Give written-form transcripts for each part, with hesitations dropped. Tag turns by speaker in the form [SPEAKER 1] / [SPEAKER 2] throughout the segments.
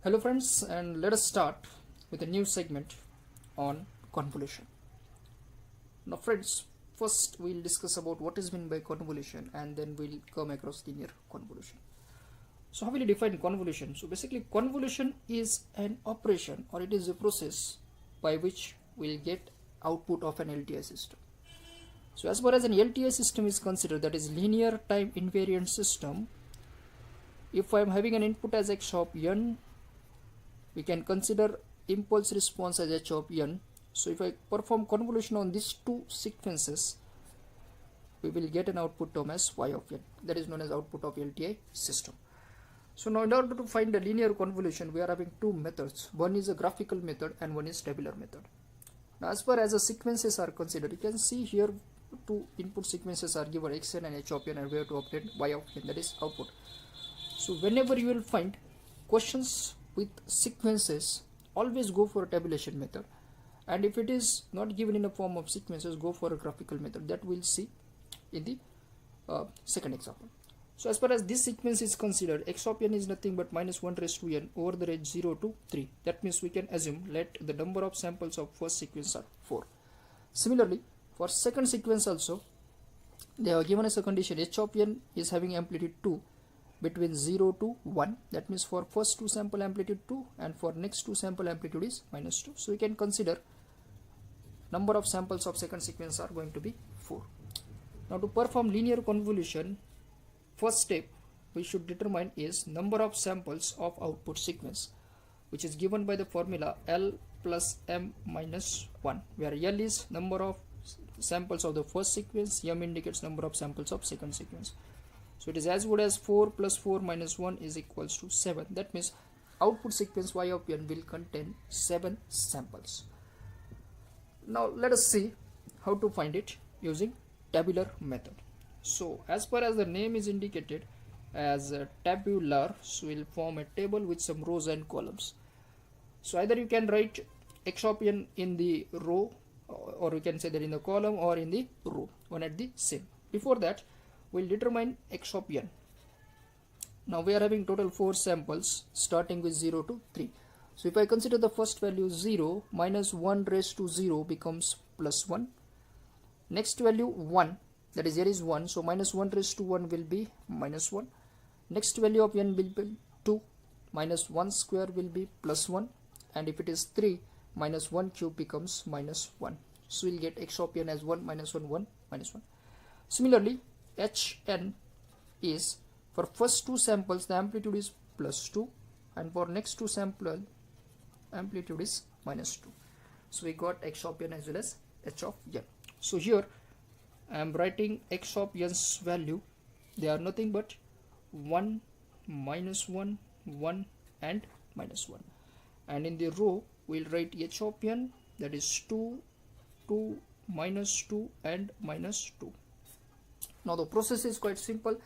[SPEAKER 1] Hello friends, and let us start with a new segment on convolution. Now friends, first we'll discuss about what is meant by convolution, and then we'll come across linear convolution. So how will you define convolution? So basically convolution is an operation, or it is a process by which we'll get output of an Lti system. So as far as an Lti system is considered, that is linear time invariant system, if I am having an input as x of n, we can consider impulse response as h of n. So if I perform convolution on these two sequences, we will get an output term as y of n, that is known as output of Lti system. So now in order to find the linear convolution, we are having two methods. One is a graphical method and one is tabular method. Now as far as the sequences are considered, you can see here two input sequences are given, xn and h of n, and we have to obtain y of n, that is output. So whenever you will find questions with sequences, always go for a tabulation method, and if it is not given in a form of sequences, go for a graphical method. That we'll see in the second example. So as far as this sequence is considered, x of n is nothing but minus 1 raised to n over the range 0 to 3. That means we can assume let the number of samples of first sequence are 4. Similarly, for second sequence also, they have given us a condition h of n is having amplitude 2 between 0 to 1. That means for first two sample amplitude 2, and for next two sample amplitude is minus 2. So we can consider number of samples of second sequence are going to be 4. Now to perform linear convolution, first step we should determine is number of samples of output sequence, which is given by the formula L plus M minus 1, where L is number of samples of the first sequence, M indicates number of samples of second sequence. So it is as good as 4 plus 4 minus 1 is equals to 7. That means output sequence y of n will contain 7 samples. Now let us see how to find it using tabular method. So as far as the name is indicated as tabular, so we'll form a table with some rows and columns. So either you can write x of n in the row, or you can say that in the column or in the row, one at the same. Before that, we'll determine x of n. Now we are having total 4 samples starting with 0 to 3. So if I consider the first value 0, minus 1 raised to 0 becomes plus 1. Next value 1, that is here is 1, so minus 1 raised to 1 will be minus 1. Next value of n will be 2, minus 1 square will be plus 1, and if it is 3, minus 1 cube becomes minus 1. So we'll get x of n as 1 minus 1 1 minus 1. Similarly, hn is for first two samples the amplitude is plus 2, and for next two sample amplitude is minus 2. So we got x of n as well as h of n. So here I am writing x of n's value. They are nothing but 1, minus 1, 1 and minus 1. And in the row we'll write h of n, that is 2, 2, minus 2 and minus 2. Now the process is quite simple.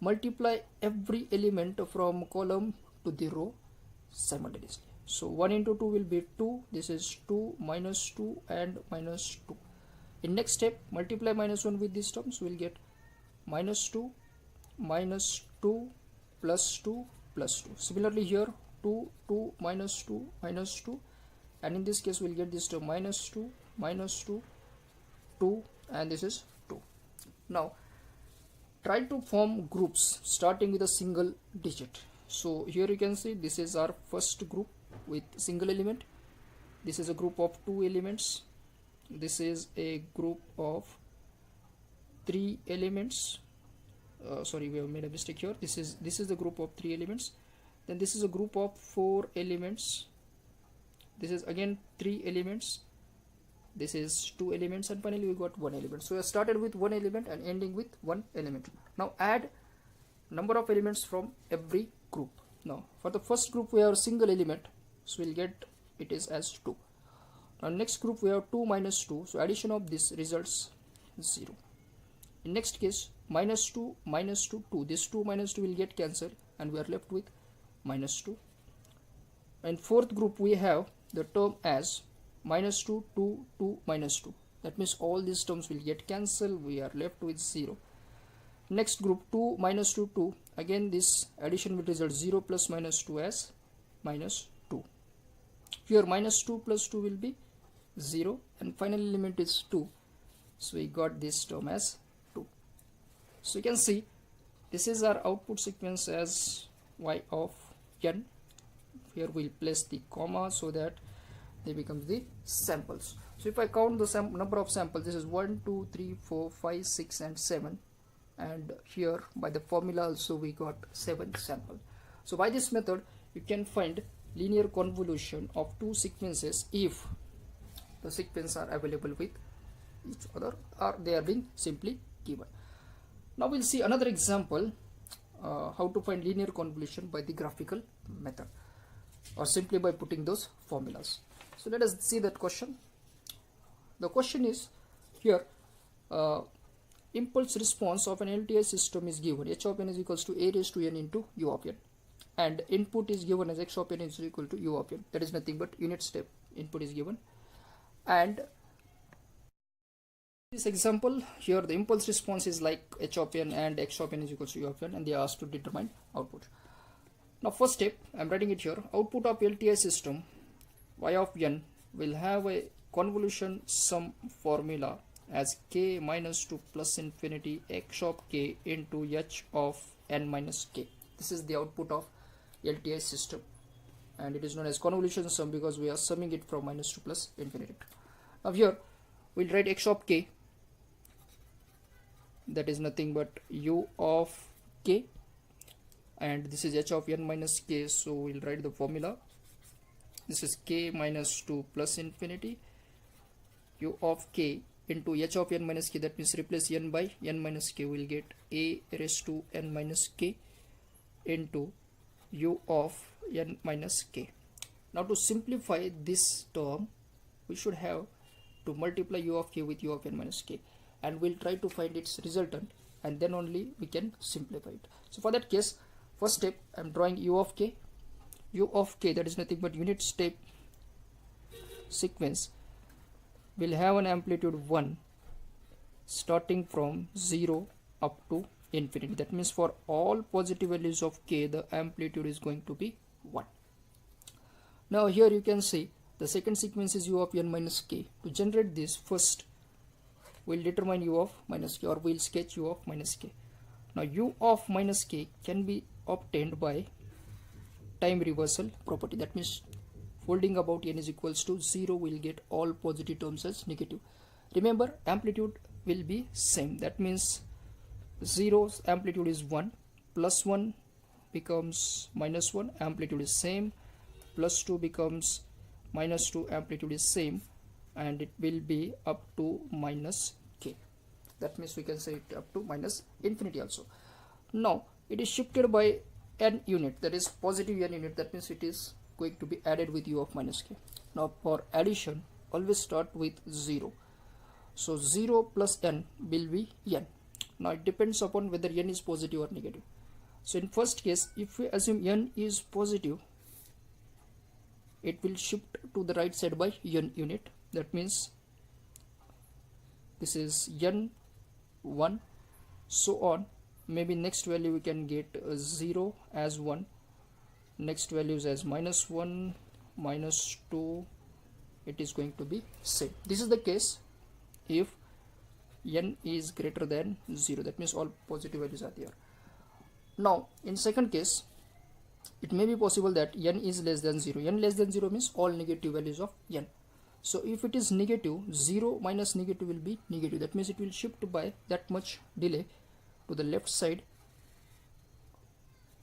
[SPEAKER 1] Multiply every element from column to the row simultaneously. So 1 into 2 will be 2. This is 2, minus 2 and minus 2. In next step, multiply minus 1 with these terms. We will get minus 2, minus 2, plus 2, plus 2. Similarly here 2, 2, minus 2, minus 2. And in this case we will get this term minus 2, minus 2, 2, and this is 2. Now try to form groups starting with a single digit. So here you can see this is our first group with single element. This is a group of 2 elements. This is a group of 3 elements. Sorry, we have made a mistake here. This is the group of 3 elements. Then this is a group of 4 elements. This is again 3 elements. This is 2 elements, and finally we got 1 element. So we have started with 1 element and ending with 1 element. Now add number of elements from every group. Now for the first group we have a single element, so we'll get it is as 2. Now next group we have 2 minus 2, so addition of this results 0. In next case minus 2 minus 2, 2. This 2 minus 2 will get cancelled and we are left with minus 2. In fourth group we have the term as minus 2, 2, 2, minus 2. That means all these terms will get cancelled. We are left with 0. Next group 2 minus 2, 2. Again this addition will result 0 plus minus 2 as minus 2. Here minus 2 plus 2 will be 0 and final element is 2. So we got this term as 2. So you can see this is our output sequence as y of n. Here we'll place the comma so that they become the samples. So if I count the number of samples, this is 1, 2, 3, 4, 5, 6 and 7, and here by the formula also we got 7 samples. So by this method you can find linear convolution of two sequences if the sequences are available with each other or they are being simply given. Now we'll see another example how to find linear convolution by the graphical method or simply by putting those formulas. So let us see that question. The question is here impulse response of an Lti system is given. H of n is equals to a raised to n into u of n, and input is given as x of n is equal to u of n. That is nothing but unit step input is given. And this example here the impulse response is like h of n and x of n is equals to u of n, and they are asked to determine output. Now first step, I am writing it here. Output of Lti system y of n will have a convolution sum formula as k minus 2 plus infinity x of k into h of n minus k. This is the output of Lti system, and it is known as convolution sum because we are summing it from minus 2 plus infinity. Now here we'll write x of k, that is nothing but u of k, and this is h of n minus k, so we'll write the formula. This is k minus 2 plus infinity u of k into h of n minus k, that means replace n by n minus k, will get a raised to n minus k into u of n minus k. Now to simplify this term we should have to multiply u of k with u of n minus k, and we'll try to find its resultant, and then only we can simplify it. So for that case, first step I am drawing u of k. U of k, that is nothing but unit step sequence, will have an amplitude 1 starting from 0 up to infinity. That means for all positive values of k the amplitude is going to be 1. Now here you can see the second sequence is u of n minus k. To generate this, first we'll determine u of minus k, or we'll sketch u of minus k. Now u of minus k can be obtained by time reversal property. That means folding about n is equals to 0 will get all positive terms as negative. Remember, amplitude will be same. That means 0's amplitude is 1, plus 1 becomes minus 1, amplitude is same, plus 2 becomes minus 2, amplitude is same, and it will be up to minus k. That means we can say it up to minus infinity also. Now it is shifted by n unit, that is positive n unit, that means it is going to be added with u of minus k. Now for addition always start with 0, so 0 plus n will be n. Now it depends upon whether n is positive or negative. So in first case, if we assume n is positive, it will shift to the right side by n unit. That means this is n1, so on. Maybe next value we can get 0 as 1, next values as minus 1, minus 2, it is going to be same. This is the case if n is greater than 0, that means all positive values are there. Now in second case, it may be possible that n is less than 0. N less than 0 means all negative values of n. So if it is negative, 0 minus negative will be negative. That means it will shift by that much delay to the left side.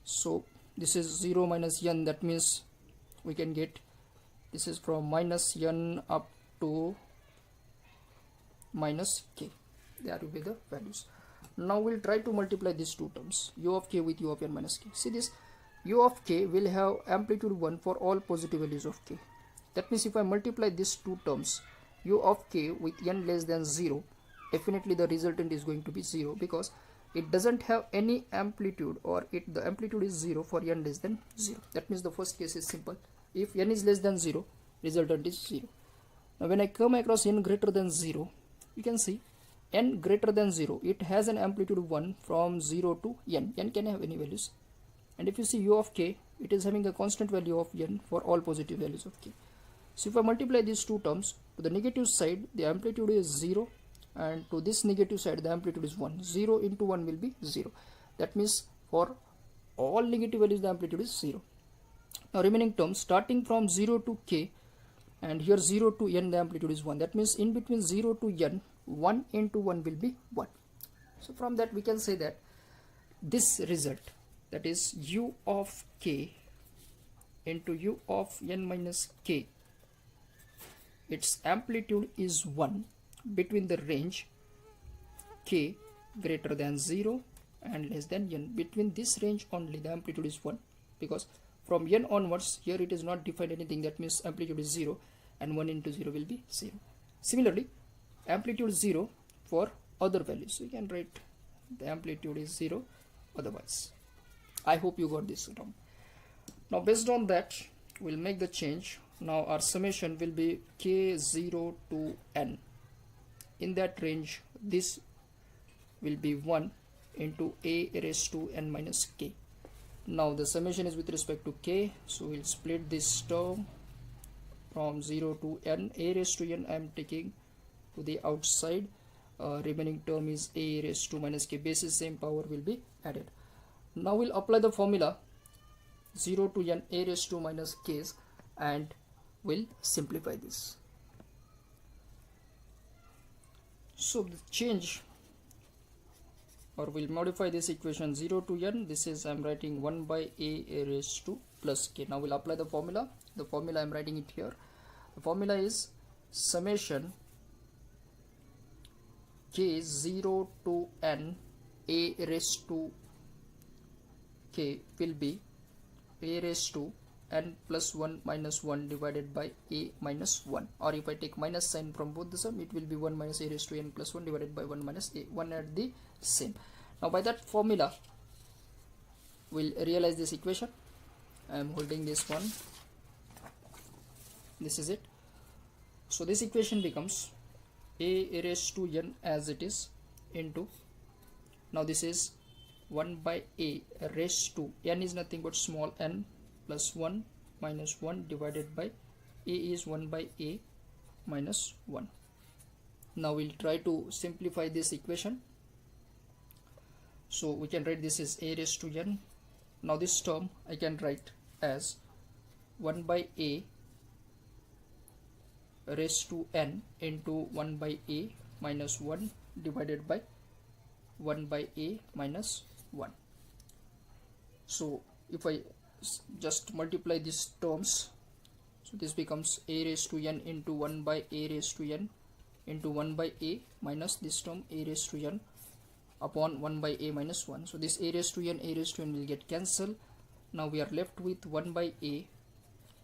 [SPEAKER 1] So this is 0 minus n, that means we can get this is from minus n up to minus k. There will be the values. Now we'll try to multiply these two terms, u of k with u of n minus k. See this, u of k will have amplitude 1 for all positive values of k. That means if I multiply these two terms, u of k with n less than 0, definitely the resultant is going to be 0 because it doesn't have any amplitude, or the amplitude is 0 for n less than 0. That means the first case is simple. If n is less than 0, resultant is 0. Now when I come across n greater than 0, you can see n greater than 0, it has an amplitude 1 from 0 to n. N can have any values. and if you see u of k, it is having a constant value of n for all positive values of k. So if I multiply these two terms, to the negative side the amplitude is 0, and to this negative side the amplitude is 1. 0 into 1 will be 0. That means for all negative values the amplitude is 0. Now remaining terms, starting from 0 to k, and here 0 to n the amplitude is 1. That means in between 0 to n, 1 into 1 will be 1. So from that we can say that this result, that is u of k into u of n minus k, its amplitude is 1 between the range k greater than 0 and less than n. Between this range only the amplitude is 1, because from n onwards here it is not defined anything. That means amplitude is 0, and 1 into 0 will be 0. Similarly, amplitude 0 for other values. So you can write the amplitude is 0 otherwise. I hope you got this term. Now based on that we'll make the change. Now our summation will be k0 to n. In that range this will be 1 into a raised to n minus k. Now the summation is with respect to k, so we'll split this term from 0 to n. A raised to n I am taking to the outside. Remaining term is a raised to minus k. Basis same, power will be added. Now we'll apply the formula 0 to n a raised to minus k's, and we'll simplify this. So the change, or we'll modify this equation 0 to n. This is I'm writing 1 by a raised to plus k. Now we'll apply the formula. The formula I'm writing it here. The formula is summation k0 to n a raised to k will be a raised to n plus 1 minus 1 divided by a minus 1, or if I take minus sign from both the sum, it will be 1 minus a raised to n plus 1 divided by 1 minus a, 1 at the same. Now by that formula we'll realize this equation. I am holding this one. This is it. So this equation becomes a raised to n as it is into, now this is 1 by a raised to, n is nothing but small n plus 1 minus 1 divided by a is 1 by a minus 1. Now we'll try to simplify this equation. So we can write this is a raised to n. Now this term I can write as 1 by a raised to n into 1 by a minus 1 divided by 1 by a minus 1. So if I just multiply these terms, so this becomes a raised to n into 1 by a raised to n into 1 by a minus this term a raised to n upon 1 by a minus 1. So this a raised to n will get cancelled. Now we are left with 1 by a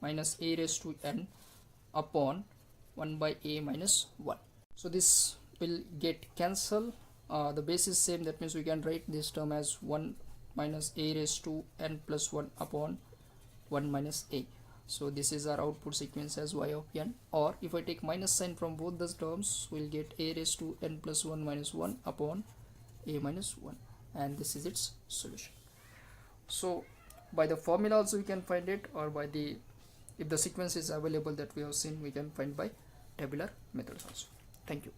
[SPEAKER 1] minus a raised to n upon 1 by a minus 1. So this will get cancelled. The base is same, that means we can write this term as 1 minus a raised to n plus 1 upon 1 minus a. So this is our output sequence as y of n, or if I take minus sign from both the terms, we'll get a raised to n plus 1 minus 1 upon a minus 1, and this is its solution. So by the formula also we can find it, or by the, if the sequence is available that we have seen, we can find by tabular methods also. Thank you.